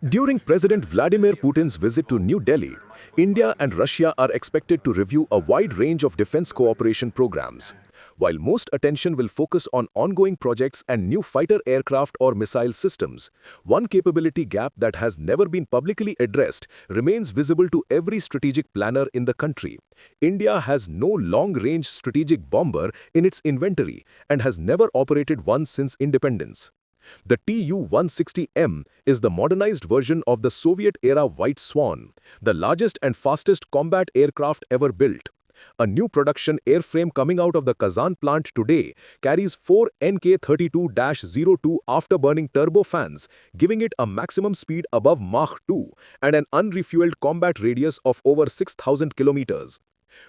During President Vladimir Putin's visit to New Delhi, India and Russia are expected to review a wide range of defense cooperation programs. While most attention will focus on ongoing projects and new fighter aircraft or missile systems, one capability gap that has never been publicly addressed remains visible to every strategic planner in the country. India has no long-range strategic bomber in its inventory and has never operated one since independence. The Tu-160M is the modernized version of the Soviet-era White Swan, the largest and fastest combat aircraft ever built. A new production airframe coming out of the Kazan plant today carries 4 NK32-02 afterburning turbofans, giving it a maximum speed above Mach 2 and an unrefueled combat radius of over 6,000 kilometers.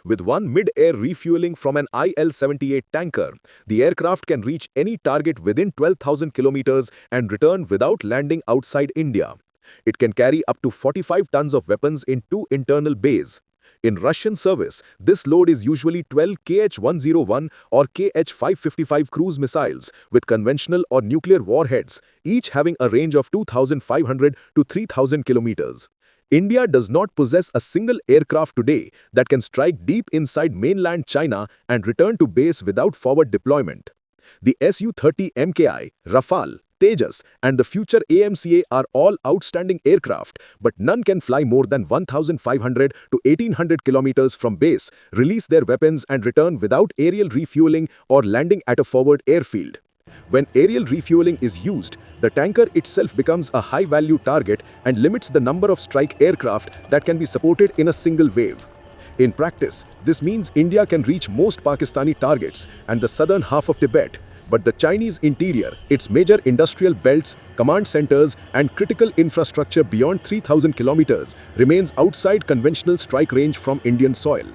With one mid-air refueling from an IL-78 tanker, the aircraft can reach any target within 12,000 kilometers and return without landing outside India. It can carry up to 45 tons of weapons in 2 internal bays. In Russian service, this load is usually 12 Kh-101 or Kh-555 cruise missiles with conventional or nuclear warheads, each having a range of 2,500 to 3,000 kilometers. India does not possess a single aircraft today that can strike deep inside mainland China and return to base without forward deployment. The Su-30 MKI, Rafale, Tejas, and the future AMCA are all outstanding aircraft, but none can fly more than 1,500 to 1,800 kilometers from base, release their weapons and return without aerial refueling or landing at a forward airfield. When aerial refueling is used, the tanker itself becomes a high-value target and limits the number of strike aircraft that can be supported in a single wave. In practice, this means India can reach most Pakistani targets and the southern half of Tibet, but the Chinese interior, its major industrial belts, command centers, and critical infrastructure beyond 3,000 kilometers remains outside conventional strike range from Indian soil.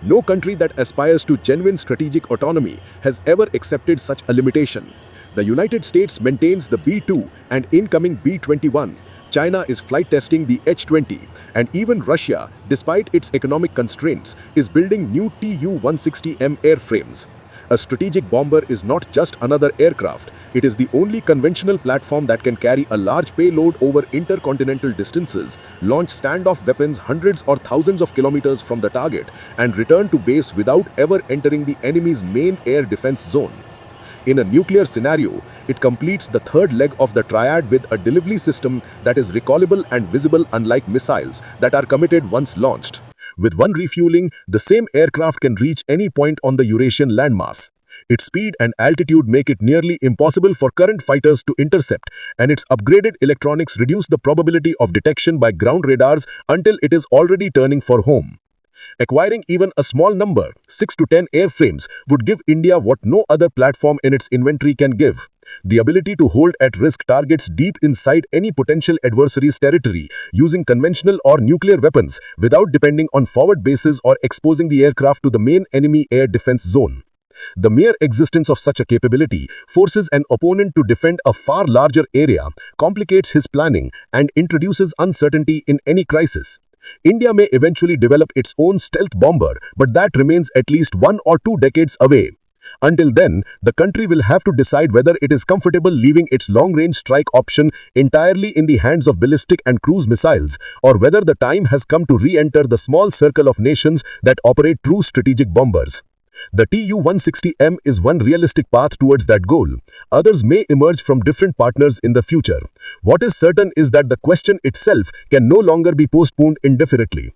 No country that aspires to genuine strategic autonomy has ever accepted such a limitation. The United States maintains the B-2 and incoming B-21. China is flight testing the H-20, and even Russia, despite its economic constraints, is building new Tu-160M airframes. A strategic bomber is not just another aircraft, it is the only conventional platform that can carry a large payload over intercontinental distances, launch standoff weapons hundreds or thousands of kilometers from the target, and return to base without ever entering the enemy's main air defense zone. In a nuclear scenario, it completes the third leg of the triad with a delivery system that is recallable and visible, unlike missiles that are committed once launched. With one refueling, the same aircraft can reach any point on the Eurasian landmass. Its speed and altitude make it nearly impossible for current fighters to intercept, and its upgraded electronics reduce the probability of detection by ground radars until it is already turning for home. Acquiring even a small number, 6 to 10 airframes, would give India what no other platform in its inventory can give: the ability to hold at-risk targets deep inside any potential adversary's territory, using conventional or nuclear weapons without depending on forward bases or exposing the aircraft to the main enemy air defense zone. The mere existence of such a capability forces an opponent to defend a far larger area, complicates his planning, and introduces uncertainty in any crisis. India may eventually develop its own stealth bomber, but that remains at least 1 or 2 decades away. Until then, the country will have to decide whether it is comfortable leaving its long-range strike option entirely in the hands of ballistic and cruise missiles, or whether the time has come to re-enter the small circle of nations that operate true strategic bombers. The Tu-160M is one realistic path towards that goal. Others may emerge from different partners in the future. What is certain is that the question itself can no longer be postponed indefinitely.